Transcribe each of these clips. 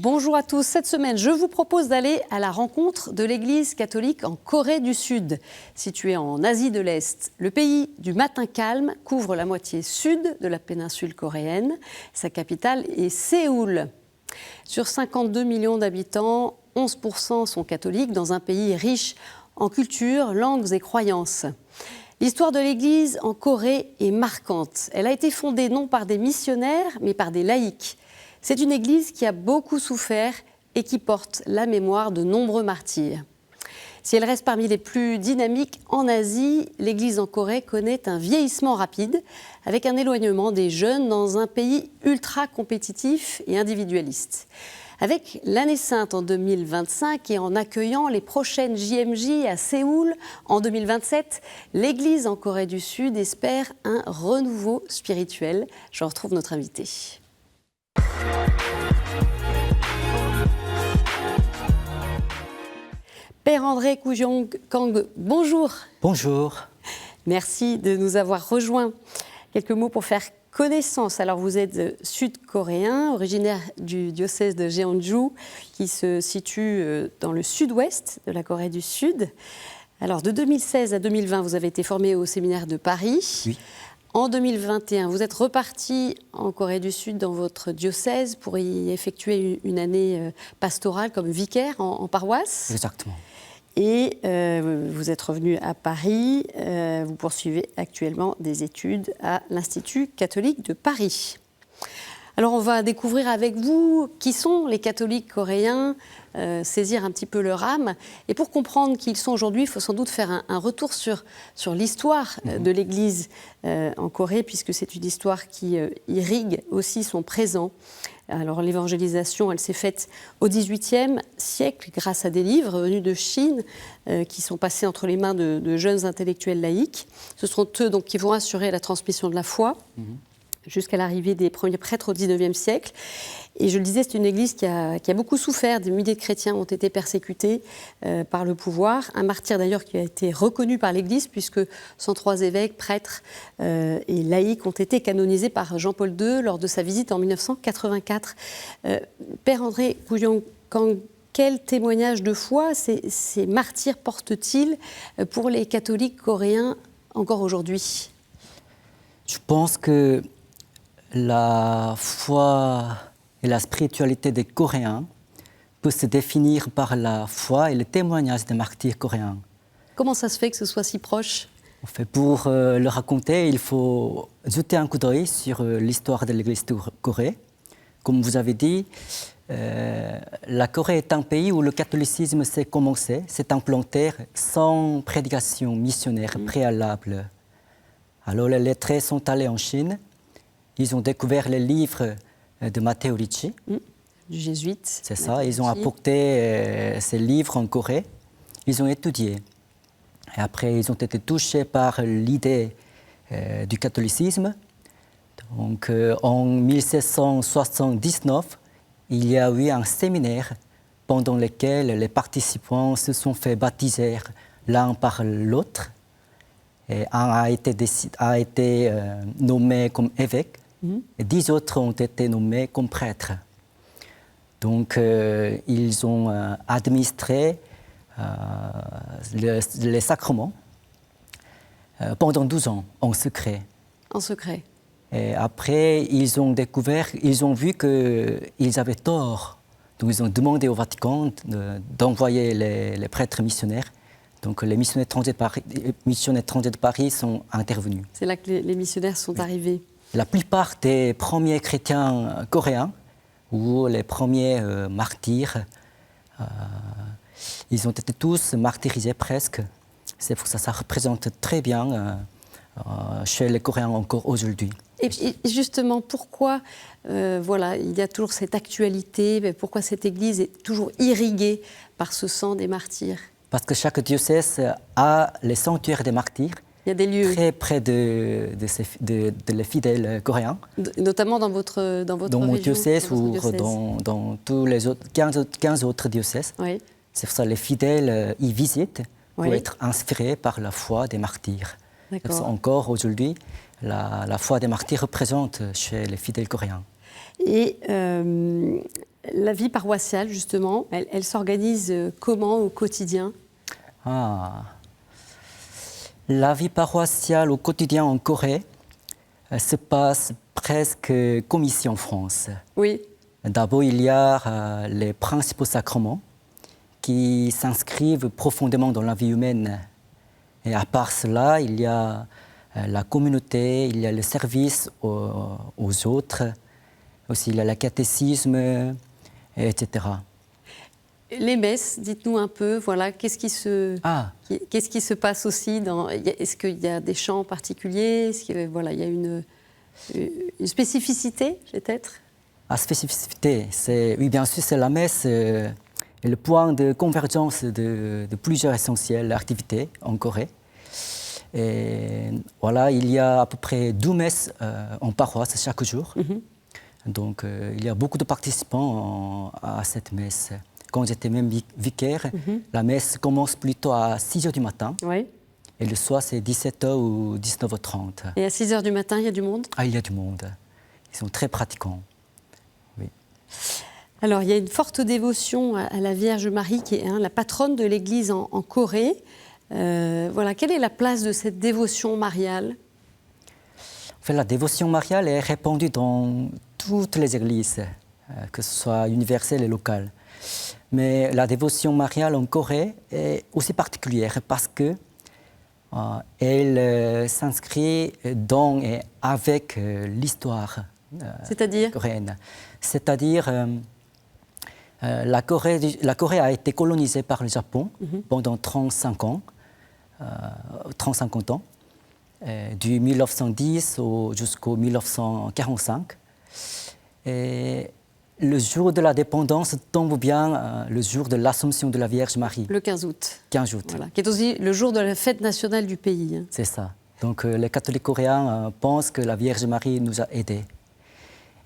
Bonjour à tous. Cette semaine, je vous propose d'aller à la rencontre de l'Église catholique en Corée du Sud. Située en Asie de l'Est, le pays du matin calme couvre la moitié sud de la péninsule coréenne. Sa capitale est Séoul. Sur 52 millions d'habitants, 11% sont catholiques dans un pays riche en culture, langues et croyances. L'histoire de l'Église en Corée est marquante. Elle a été fondée non par des missionnaires, mais par des laïcs. C'est une église qui a beaucoup souffert et qui porte la mémoire de nombreux martyrs. Si elle reste parmi les plus dynamiques en Asie, l'église en Corée connaît un vieillissement rapide, avec un éloignement des jeunes dans un pays ultra compétitif et individualiste. Avec l'année sainte en 2025 et en accueillant les prochaines JMJ à Séoul en 2027, l'église en Corée du Sud espère un renouveau spirituel. Je retrouve notre invité. Père André Kujong-Kang, bonjour. Bonjour. Merci de nous avoir rejoints. Quelques mots pour faire connaissance. Alors vous êtes sud-coréen, originaire du diocèse de Jeonju, qui se situe dans le sud-ouest de la Corée du Sud. Alors de 2016 à 2020, vous avez été formé au séminaire de Paris. Oui. En 2021, vous êtes reparti en Corée du Sud dans votre diocèse pour y effectuer une année pastorale comme vicaire en paroisse. Exactement. Et vous êtes revenu à Paris. Vous poursuivez actuellement des études à l'Institut catholique de Paris. Alors on va découvrir avec vous qui sont les catholiques coréens, saisir un petit peu leur âme. Et pour comprendre qui ils sont aujourd'hui, il faut sans doute faire un retour sur l'histoire de l'Église en Corée, puisque c'est une histoire qui irrigue aussi son présent. Alors l'évangélisation, elle s'est faite au XVIIIe siècle grâce à des livres venus de Chine qui sont passés entre les mains de jeunes intellectuels laïcs. Ce sont eux donc, qui vont assurer la transmission de la foi. Jusqu'à l'arrivée des premiers prêtres au XIXe siècle. Et je le disais, c'est une église qui a beaucoup souffert. Des milliers de chrétiens ont été persécutés par le pouvoir. Un martyr d'ailleurs qui a été reconnu par l'église, puisque 103 évêques, prêtres et laïcs ont été canonisés par Jean-Paul II lors de sa visite en 1984. Père André Kujong-Kang, quel témoignage de foi ces martyrs portent-ils pour les catholiques coréens encore aujourd'hui ? Je pense que la foi et la spiritualité des Coréens peuvent se définir par la foi et le témoignage des martyrs coréens. Comment ça se fait que ce soit si proche ? En fait, pour le raconter, il faut jeter un coup d'œil sur l'histoire de l'Église de Corée. Comme vous avez dit, la Corée est un pays où le catholicisme s'est commencé, s'est implanté sans prédication missionnaire préalable. Alors les lettrés sont allés en Chine. Ils ont découvert les livres de Matteo Ricci. Du jésuite. C'est ça, ils ont apporté ces livres en Corée. Ils ont étudié. Et après, ils ont été touchés par l'idée du catholicisme. Donc, en 1779, il y a eu un séminaire pendant lequel les participants se sont fait baptiser l'un par l'autre. Et un a été nommé comme évêque, et 10 autres ont été nommés comme prêtres. Donc, ils ont administré les sacrements pendant 12 ans, en secret. En secret. Et après, ils ont vu qu'ils avaient tort. Donc, ils ont demandé au Vatican d'envoyer les prêtres missionnaires. Donc les missionnaires étrangers de Paris sont intervenus. C'est là que les missionnaires sont arrivés. La plupart des premiers chrétiens coréens, ou les premiers martyrs, ils ont été tous martyrisés presque. C'est pour ça que ça représente très bien chez les Coréens encore aujourd'hui. Et justement, pourquoi il y a toujours cette actualité, pourquoi cette église est toujours irriguée par ce sang des martyrs ? Parce que chaque diocèse a les sanctuaires des martyrs. Il y a des lieux très près de les fidèles coréens. Notamment dans votre dans mon région, diocèse ou dans tous les autres 15 autres diocèses. Oui. C'est pour ça que les fidèles y visitent pour Oui. être inspirés par la foi des martyrs. D'accord. Encore aujourd'hui, la foi des martyrs représente chez les fidèles coréens. Et La vie paroissiale, justement, elle s'organise comment au quotidien? La vie paroissiale au quotidien en Corée se passe presque comme ici en France. Oui. D'abord, il y a les principaux sacrements qui s'inscrivent profondément dans la vie humaine. Et à part cela, il y a la communauté, il y a le service aux autres, aussi il y a le catéchisme, etc. Les messes, dites-nous un peu, voilà, qu'est-ce qui se passe aussi est-ce qu'il y a des chants particuliers? Est-ce qu'il voilà, il y a une spécificité, peut-être? La spécificité, oui, bien sûr, c'est la messe est le point de convergence de plusieurs essentielles activités en Corée. Et voilà, il y a à peu près 12 messes en paroisse chaque jour. Donc, il y a beaucoup de participants à cette messe. Quand j'étais même vicaire, la messe commence plutôt à 6 h du matin. Oui. Et le soir, c'est 17 h ou 19 h 30. Et à 6 h du matin, il y a du monde? Ah, il y a du monde. Ils sont très pratiquants. Oui. Alors, il y a une forte dévotion à la Vierge Marie, qui est la patronne de l'Église en Corée. Voilà, quelle est la place de cette dévotion mariale? En fait, la dévotion mariale est répandue dans toutes les églises, que ce soit universelle et locale. Mais la dévotion mariale en Corée est aussi particulière parce que elle s'inscrit dans et avec l'histoire coréenne. C'est-à-dire, la Corée a été colonisée par le Japon pendant 35 ans, du 1910 jusqu'au 1945. Et le jour de la dépendance tombe bien le jour de l'Assomption de la Vierge Marie. Le 15 août. 15 août. Voilà, qui est aussi le jour de la fête nationale du pays. C'est ça. Donc les catholiques coréens pensent que la Vierge Marie nous a aidés.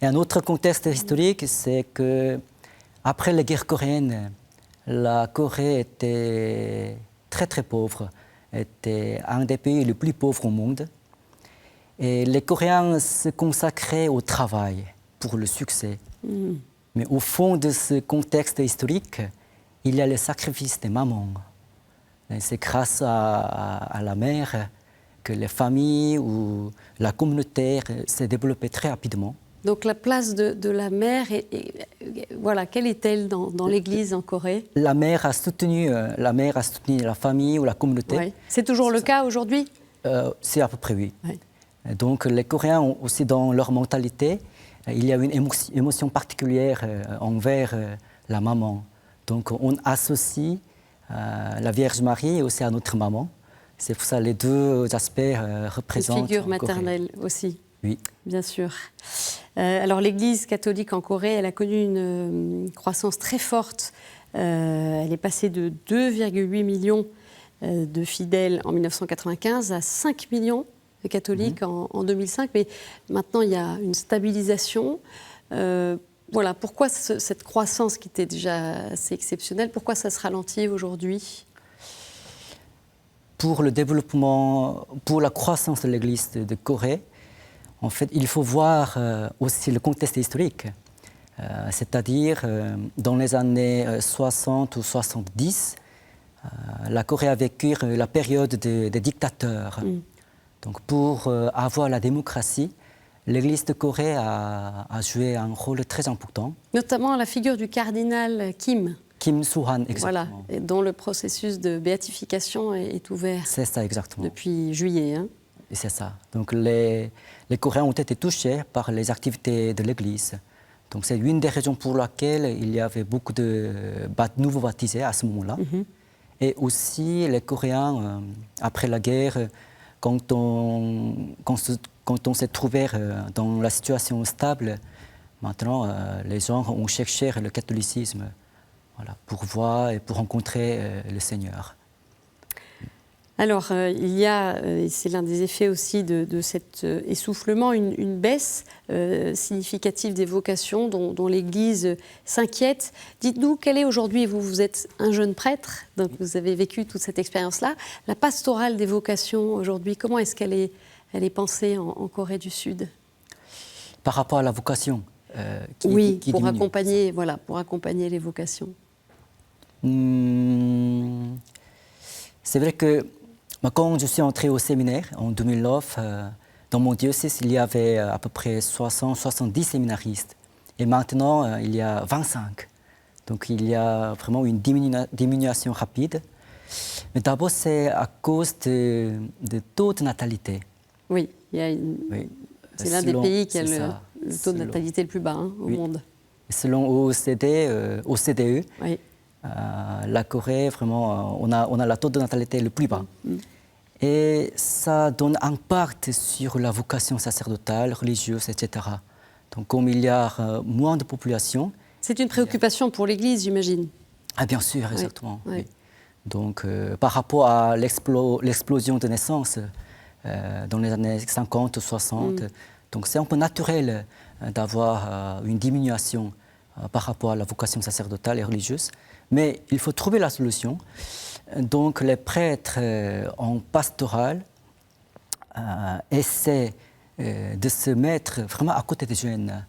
Et un autre contexte historique, c'est que après les guerres coréennes, la Corée était très très pauvre, était un des pays les plus pauvres au monde. Et les Coréens se consacraient au travail pour le succès. Mais au fond de ce contexte historique, il y a le sacrifice des mamans. Et c'est grâce à la mère que les familles ou la communauté s'est développée très rapidement. Donc la place de la mère, voilà, quelle est-elle dans l'Église en Corée? La mère a soutenu la famille ou la communauté. Ouais. C'est toujours le cas aujourd'hui? C'est à peu près oui. Ouais. Donc les Coréens ont aussi dans leur mentalité, il y a une émotion particulière envers la maman. Donc on associe la Vierge Marie aussi à notre maman. C'est pour ça que les deux aspects représentent... Une figure maternelle aussi. Oui. Bien sûr. Alors l'Église catholique en Corée, elle a connu une croissance très forte. Elle est passée de 2,8 millions de fidèles en 1995 à 5 millions de catholiques en 2005. Mais maintenant, il y a une stabilisation. Voilà, pourquoi cette croissance qui était déjà assez exceptionnelle, pourquoi ça se ralentit aujourd'hui? Pour le développement, pour la croissance de l'Église de Corée, en fait, il faut voir aussi le contexte historique. C'est-à-dire, dans les années 60 ou 70, la Corée a vécu la période des dictateurs. Donc, pour avoir la démocratie, l'Église de Corée a joué un rôle très important. Notamment la figure du cardinal Kim. Kim Soo-han, exactement. Voilà, et dont le processus de béatification est ouvert. C'est ça, exactement. Depuis juillet. Hein. Et c'est ça. Donc les Coréens ont été touchés par les activités de l'Église. Donc c'est une des raisons pour laquelle il y avait beaucoup de nouveaux baptisés à ce moment-là. Et aussi les Coréens, après la guerre, quand on s'est trouvé dans la situation stable, maintenant les gens ont cherché le catholicisme, voilà, pour voir et pour rencontrer le Seigneur. Alors, il y a, et c'est l'un des effets aussi de cet essoufflement, une baisse significative des vocations dont l'Église s'inquiète. Dites-nous, quelle est aujourd'hui, vous êtes un jeune prêtre, donc vous avez vécu toute cette expérience-là, la pastorale des vocations aujourd'hui, comment est-ce qu'elle est pensée en Corée du Sud? Par rapport à la vocation, qui pour diminue. accompagner, voilà, pour accompagner les vocations. C'est vrai que quand je suis entré au séminaire en 2009, dans mon diocèse, il y avait à peu près 60-70 séminaristes. Et maintenant, il y a 25. Donc il y a vraiment une diminution rapide. Mais d'abord, c'est à cause de taux de natalité. Oui, Oui. c'est l'un des pays qui a ça. le taux de natalité le plus bas au monde. Selon OCDE, Oui. la Corée, vraiment, on a le taux de natalité le plus bas. Et ça donne un impact sur la vocation sacerdotale, religieuse, etc. Donc, comme il y a moins de population... C'est une préoccupation pour l'Église, j'imagine. Ah, bien sûr, exactement. Oui. Oui. Donc, par rapport à l'explosion de naissances dans les années 50 ou 60, donc c'est un peu naturel d'avoir une diminution par rapport à la vocation sacerdotale et religieuse. Mais il faut trouver la solution. Donc, les prêtres en pastoral essaient de se mettre vraiment à côté des jeunes,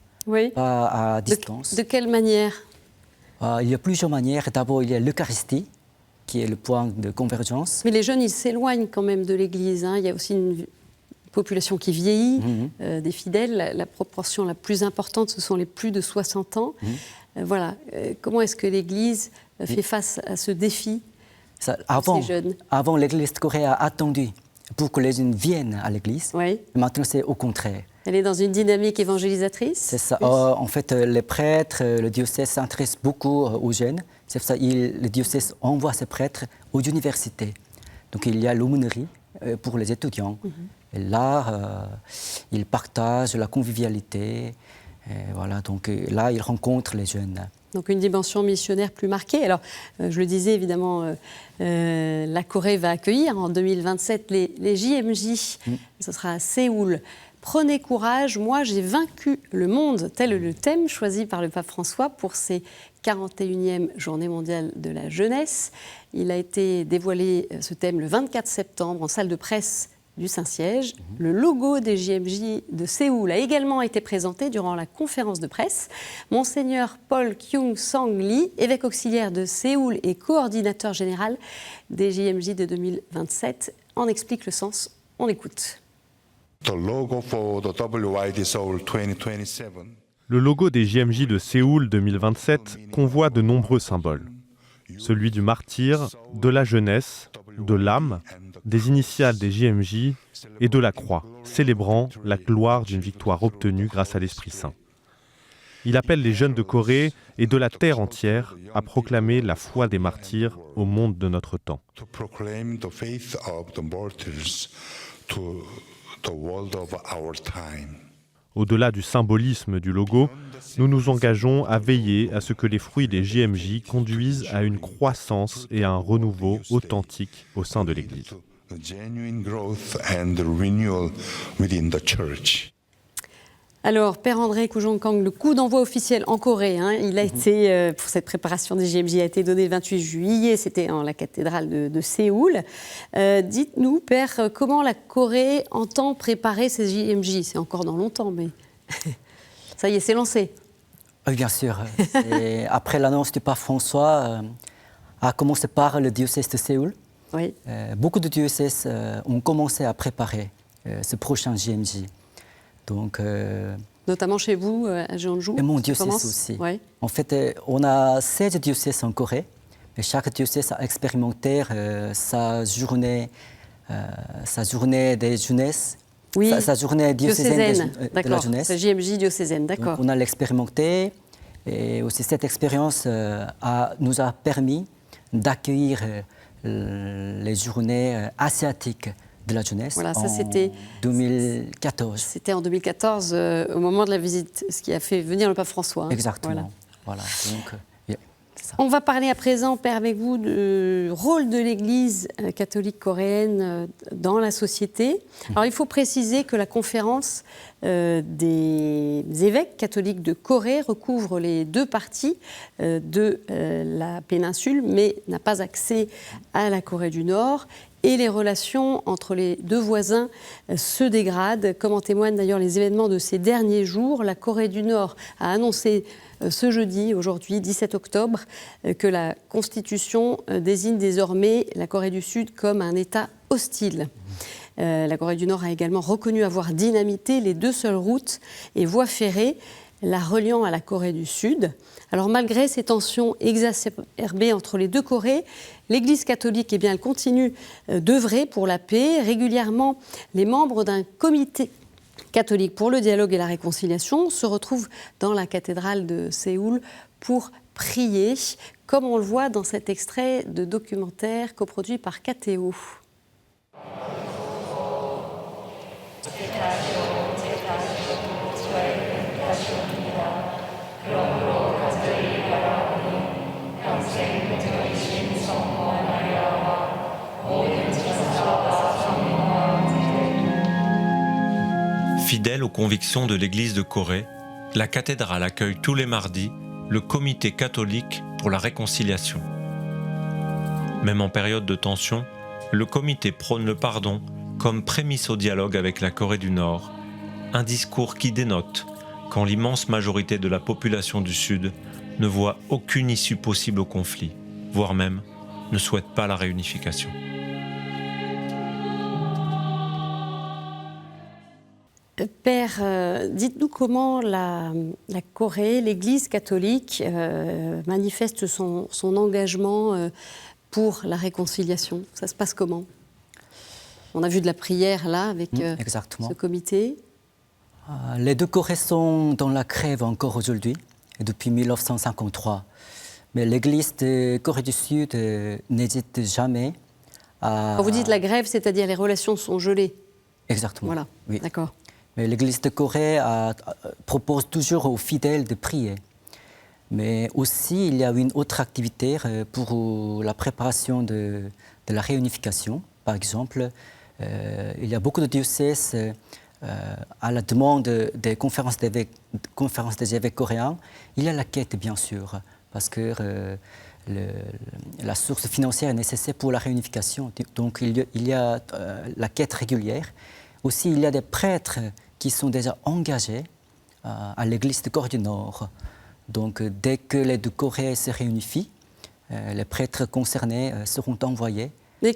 pas à distance. De quelle manière? Il y a plusieurs manières. D'abord, il y a l'Eucharistie, qui est le point de convergence. Mais les jeunes, ils s'éloignent quand même de l'Église. Il y a aussi une population qui vieillit, des fidèles. La proportion la plus importante, ce sont les plus de 60 ans. Voilà. Comment est-ce que l'Église fait face à ce défi de ces jeunes? Avant, l'Église coréenne a attendu pour que les jeunes viennent à l'Église. Oui. Maintenant, c'est au contraire. Elle est dans une dynamique évangélisatrice? C'est ça. En fait, les prêtres, le diocèse s'intéresse beaucoup aux jeunes. C'est pour ça que le diocèse envoie ses prêtres aux universités. Donc, il y a l'aumônerie pour les étudiants. Et là, ils partagent la convivialité. Et voilà, donc là, ils rencontrent les jeunes. Donc une dimension missionnaire plus marquée. Alors, je le disais, évidemment, la Corée va accueillir en 2027 les JMJ. Ce sera à Séoul. Prenez courage, moi j'ai vaincu le monde. Tel est le thème choisi par le pape François pour ses 41e Journée mondiale de la jeunesse. Il a été dévoilé, ce thème, le 24 septembre en salle de presse du Saint-Siège. Le logo des JMJ de Séoul a également été présenté durant la conférence de presse. Monseigneur Paul Kyung-Sang Lee, évêque auxiliaire de Séoul et coordinateur général des JMJ de 2027, en explique le sens. On écoute. Le logo des JMJ de Séoul 2027 convoit de nombreux symboles. Celui du martyr, de la jeunesse, de l'âme, des initiales des JMJ et de la croix, célébrant la gloire d'une victoire obtenue grâce à l'Esprit Saint. Il appelle les jeunes de Corée et de la terre entière à proclamer la foi des martyrs au monde de notre temps. Au-delà du symbolisme du logo, nous nous engageons à veiller à ce que les fruits des JMJ conduisent à une croissance et à un renouveau authentique au sein de l'Église. Alors, Père André Koujong-Kang, le coup d'envoi officiel en Corée, il a été, pour cette préparation des JMJ, a été donné le 28 juillet, c'était en la cathédrale de Séoul. Dites-nous, Père, comment la Corée entend préparer ces JMJ? C'est encore dans longtemps, mais ça y est, c'est lancé. Oui, bien sûr. Après l'annonce du pape François, a commencé par le diocèse de Séoul. Oui. Beaucoup de diocèses ont commencé à préparer ce prochain JMJ. Donc, notamment chez vous, à Jeonju. Et mon diocèse aussi. Ouais. En fait, on a 16 diocèses en Corée. Et chaque diocèse a expérimenté sa journée des jeunesses. Oui, sa journée diocésaine de la jeunesse. C'est JMJ diocésaine, d'accord. Donc, on a l'expérimenté. Et aussi, cette expérience nous a permis d'accueillir les journées asiatiques de la jeunesse. Voilà, ça, en c'était 2014. C'était en 2014, au moment de la visite, ce qui a fait venir le pape François. Exactement. Voilà. Donc, ça. On va parler à présent, Père, avec vous, du rôle de l'Église catholique coréenne dans la société. Alors, il faut préciser que la conférence des évêques catholiques de Corée recouvre les deux parties de la péninsule, mais n'a pas accès à la Corée du Nord. et les relations entre les deux voisins se dégradent, comme en témoignent d'ailleurs les événements de ces derniers jours. La Corée du Nord a annoncé ce jeudi, aujourd'hui 17 octobre, que la Constitution désigne désormais la Corée du Sud comme un État hostile. La Corée du Nord a également reconnu avoir dynamité les 2 seules routes et voies ferrées la reliant à la Corée du Sud. Alors malgré ces tensions exacerbées entre les deux Corées, l'Église catholique, elle continue d'œuvrer pour la paix. Régulièrement, les membres d'un comité catholique pour le dialogue et la réconciliation se retrouvent dans la cathédrale de Séoul pour prier, comme on le voit dans cet extrait de documentaire coproduit par KTO. Fidèle aux convictions de l'Église de Corée, la cathédrale accueille tous les mardis le Comité catholique pour la réconciliation. Même en période de tension, le comité prône le pardon comme prémisse au dialogue avec la Corée du Nord, un discours qui dénote quand l'immense majorité de la population du Sud ne voit aucune issue possible au conflit, voire même ne souhaite pas la réunification. Père, dites-nous comment la Corée, l'Église catholique, manifeste son engagement pour la réconciliation. Ça se passe comment? On a vu de la prière là avec ce comité. Les deux Corées sont dans la grève encore aujourd'hui, depuis 1953. Mais l'Église de Corée du Sud n'hésite jamais à... Quand vous dites la grève, c'est-à-dire les relations sont gelées? Exactement. Voilà, oui. D'accord. Mais l'Église de Corée propose toujours aux fidèles de prier. Mais aussi, il y a une autre activité pour la préparation de la réunification. Par exemple, il y a beaucoup de diocèses à la demande des conférences des évêques coréens. Il y a la quête, bien sûr, parce que la source financière est nécessaire pour la réunification. Donc, il y a la quête régulière. Aussi, il y a des prêtres qui sont déjà engagés à l'Église de Corée du Nord. Donc, dès que les deux Corées se réunifient, les prêtres concernés seront envoyés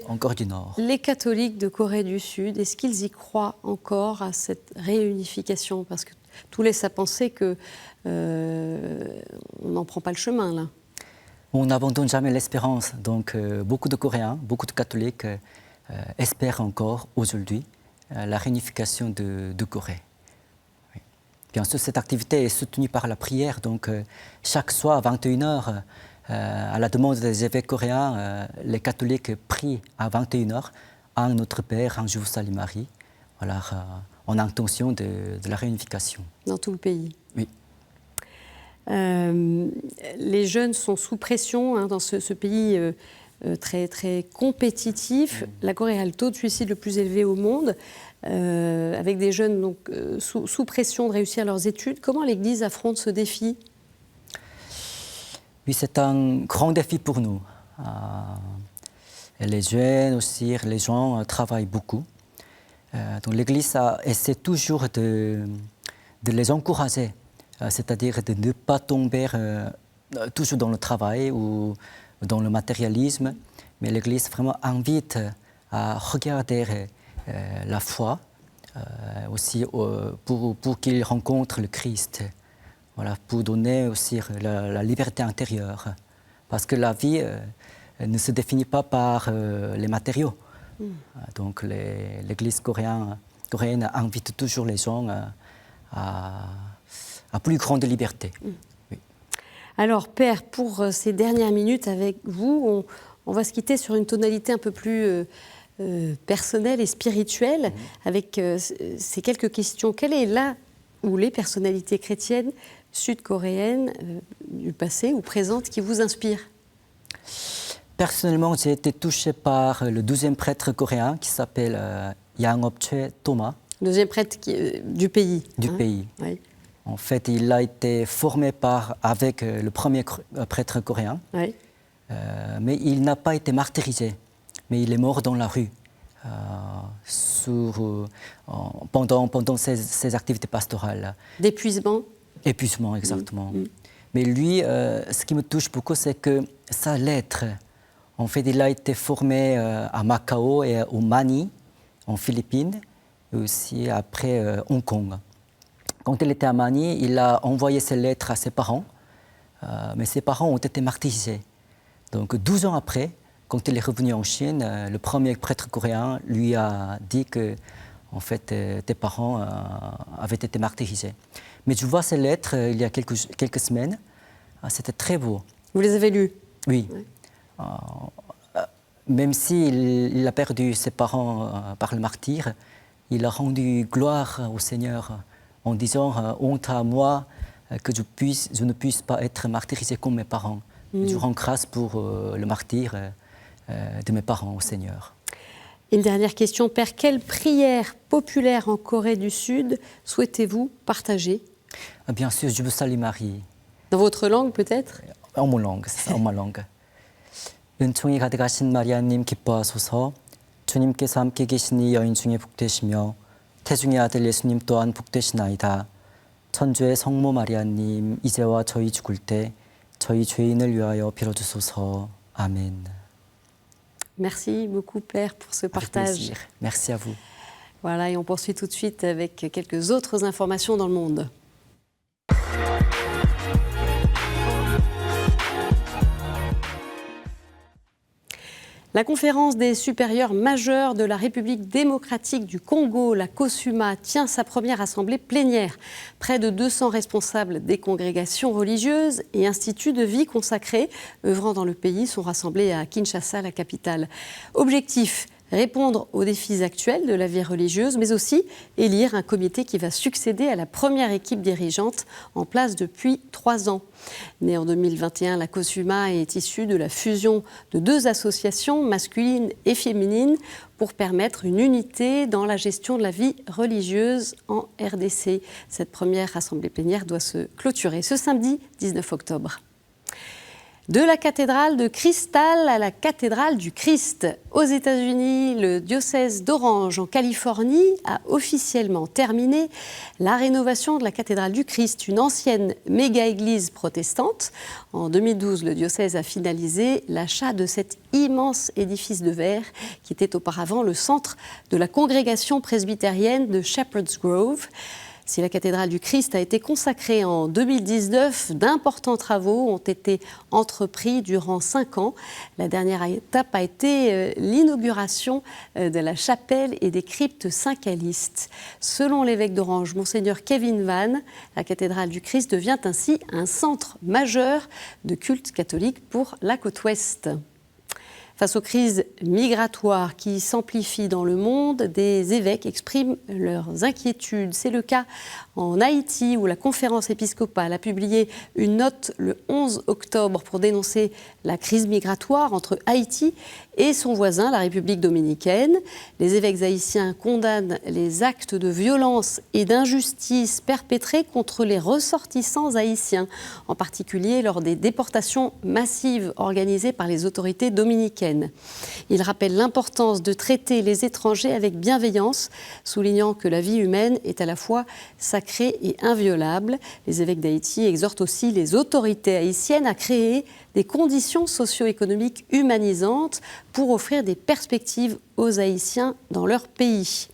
en Corée du Nord. Les catholiques de Corée du Sud, est-ce qu'ils y croient encore à cette réunification? Parce que tout laisse à penser qu'on n'en prend pas le chemin, là. On n'abandonne jamais l'espérance. Donc, beaucoup de Coréens, beaucoup de catholiques espèrent encore aujourd'hui la réunification de Corée. Oui. Bien sûr, cette activité est soutenue par la prière. Donc, chaque soir à 21h, à la demande des évêques coréens, les catholiques prient à 21h à Notre Père, en Jérusalem Marie, voilà, en intention de la réunification. Dans tout le pays? Oui. Les jeunes sont sous pression dans ce pays très, très compétitif. La Corée a le taux de suicide le plus élevé au monde, avec des jeunes donc, sous pression de réussir leurs études. Comment l'Église affronte ce défi? Oui, c'est un grand défi pour nous. Et les jeunes aussi, les gens travaillent beaucoup. Donc l'Église essaie toujours de les encourager, c'est-à-dire de ne pas tomber toujours dans le travail ou dans le matérialisme, mais l'Église vraiment invite à regarder la foi aussi pour qu'ils rencontrent le Christ, voilà, pour donner aussi la liberté intérieure, parce que la vie ne se définit pas par les matériaux. Donc l'Église coréenne invite toujours les gens à plus grande liberté. Oui. Alors, Père, pour ces dernières minutes avec vous, on va se quitter sur une tonalité un peu plus personnelle et spirituelle, avec ces quelques questions. Quelle est là où les personnalités chrétiennes sud-coréennes du passé ou présentes qui vous inspirent? Personnellement, j'ai été touché par le 12e prêtre coréen qui s'appelle Yang Op-choi Thomas. Deuxième prêtre du pays. Du pays. Oui. En fait, il a été formé avec le premier prêtre coréen, Oui. mais il n'a pas été martyrisé. mais il est mort dans la rue pendant ses activités pastorales. D'épuisement? Épuisement, exactement. Mais lui, ce qui me touche beaucoup, c'est que sa lettre, en fait, il a été formé à Macao et au Mani, en Philippines, et aussi après Hong Kong. Quand il était à Mani, il a envoyé ses lettres à ses parents, mais ses parents ont été martyrisés. Donc 12 ans après, quand il est revenu en Chine, le premier prêtre coréen lui a dit que en fait, tes parents avaient été martyrisés. Mais je vois ces lettres il y a quelques semaines. C'était très beau. Vous les avez lues? Oui. Oui. Même s'il a perdu ses parents par le martyre, il a rendu gloire au Seigneur en disant « Honte à moi que je ne puisse pas être martyrisé comme mes parents. Je rends grâce pour le martyre de mes parents au Seigneur. » Une dernière question, Père. Quelle prière populaire en Corée du Sud souhaitez-vous partager? Bien sûr, je vous salue Marie. Dans votre langue peut-être? En ma langue, c'est ça, en ma langue. 은총이 가득하신 마리아님 기뻐하소서. 주님께서 함께 계시니 여인 중에 복되시며 태중의 아들 예수님 또한 복되시나이다. 천주의 성모 마리아님 이제와 저희 죽을 때 저희 죄인을 위하여 빌어주소서. 아멘. Merci beaucoup, Père, pour ce partage. Merci à vous. Voilà, et on poursuit tout de suite avec quelques autres informations dans le monde. La conférence des supérieurs majeurs de la République démocratique du Congo, la COSUMA, tient sa première assemblée plénière. Près de 200 responsables des congrégations religieuses et instituts de vie consacrés œuvrant dans le pays sont rassemblés à Kinshasa, la capitale. Objectif: répondre aux défis actuels de la vie religieuse, mais aussi élire un comité qui va succéder à la première équipe dirigeante en place depuis 3 ans. Née en 2021, la COSUMA est issue de la fusion de 2 associations, masculines et féminines, pour permettre une unité dans la gestion de la vie religieuse en RDC. Cette première assemblée plénière doit se clôturer ce samedi 19 octobre. De la cathédrale de Cristal à la cathédrale du Christ. Aux États-Unis, le diocèse d'Orange, en Californie, a officiellement terminé la rénovation de la cathédrale du Christ, une ancienne méga-église protestante. En 2012, le diocèse a finalisé l'achat de cet immense édifice de verre qui était auparavant le centre de la congrégation presbytérienne de Shepherd's Grove. Si la cathédrale du Christ a été consacrée en 2019, d'importants travaux ont été entrepris durant 5 ans. La dernière étape a été l'inauguration de la chapelle et des cryptes Saint-Calistes. Selon l'évêque d'Orange, Monseigneur Kevin Van, la cathédrale du Christ devient ainsi un centre majeur de culte catholique pour la côte ouest. Face aux crises migratoires qui s'amplifient dans le monde, des évêques expriment leurs inquiétudes. C'est le cas en Haïti, où la conférence épiscopale a publié une note le 11 octobre pour dénoncer la crise migratoire entre Haïti et son voisin, la République dominicaine. Les évêques haïtiens condamnent les actes de violence et d'injustice perpétrés contre les ressortissants haïtiens, en particulier lors des déportations massives organisées par les autorités dominicaines. Ils rappellent l'importance de traiter les étrangers avec bienveillance, soulignant que la vie humaine est à la fois sacrée et inviolable. Les évêques d'Haïti exhortent aussi les autorités haïtiennes à créer des conditions socio-économiques humanisantes pour offrir des perspectives aux Haïtiens dans leur pays.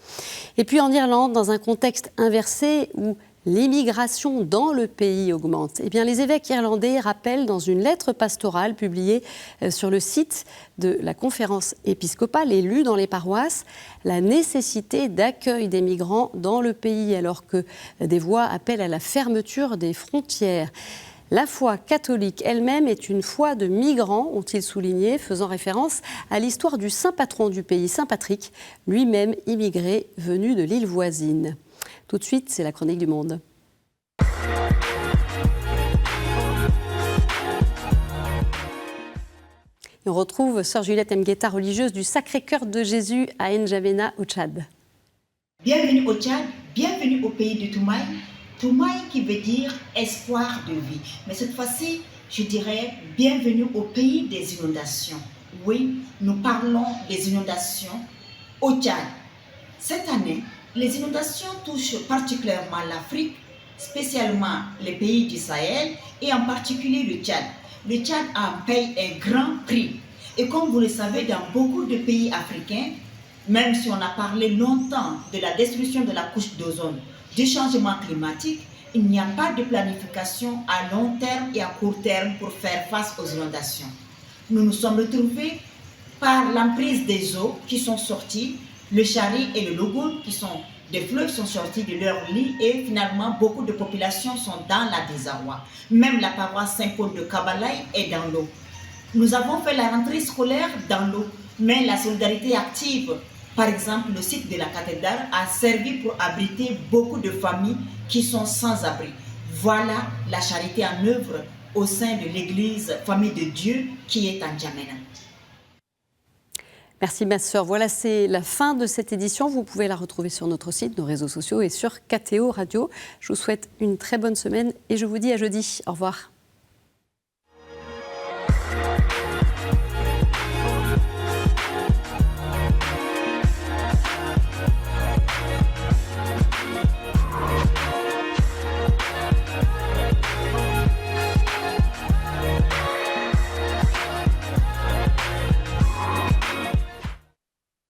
Et puis en Irlande, dans un contexte inversé où l'immigration dans le pays augmente, eh bien, les évêques irlandais rappellent dans une lettre pastorale publiée sur le site de la conférence épiscopale et lue dans les paroisses la nécessité d'accueil des migrants dans le pays, alors que des voix appellent à la fermeture des frontières. La foi catholique elle-même est une foi de migrants, ont-ils souligné, faisant référence à l'histoire du saint patron du pays, Saint Patrick, lui-même immigré venu de l'île voisine. Tout de suite, c'est la chronique du Monde. Et on retrouve sœur Juliette Mgueta, religieuse du Sacré-Cœur de Jésus à N'Djamena au Tchad. Bienvenue au Tchad, bienvenue au pays de Toumaï. Toumaï qui veut dire espoir de vie. Mais cette fois-ci, je dirais bienvenue au pays des inondations. Oui, nous parlons des inondations au Tchad. Cette année, les inondations touchent particulièrement l'Afrique, spécialement les pays du Sahel et en particulier le Tchad. Le Tchad en paye un grand prix. Et comme vous le savez, dans beaucoup de pays africains, même si on a parlé longtemps de la destruction de la couche d'ozone, du changement climatique, il n'y a pas de planification à long terme et à court terme pour faire face aux inondations. Nous nous sommes retrouvés par l'emprise des eaux qui sont sorties, le Chari et le Logone, qui sont des fleuves, sont sortis de leur lit et finalement beaucoup de populations sont dans la désarroi. Même la paroisse Saint-Paul de Kabalaï est dans l'eau. Nous avons fait la rentrée scolaire dans l'eau, mais la solidarité active, par exemple le site de la cathédrale, a servi pour abriter beaucoup de familles qui sont sans abri. Voilà la charité en œuvre au sein de l'église Famille de Dieu qui est en N'Djamena. Merci ma sœur. Voilà, c'est la fin de cette édition. Vous pouvez la retrouver sur notre site, nos réseaux sociaux et sur KTO Radio. Je vous souhaite une très bonne semaine et je vous dis à jeudi. Au revoir.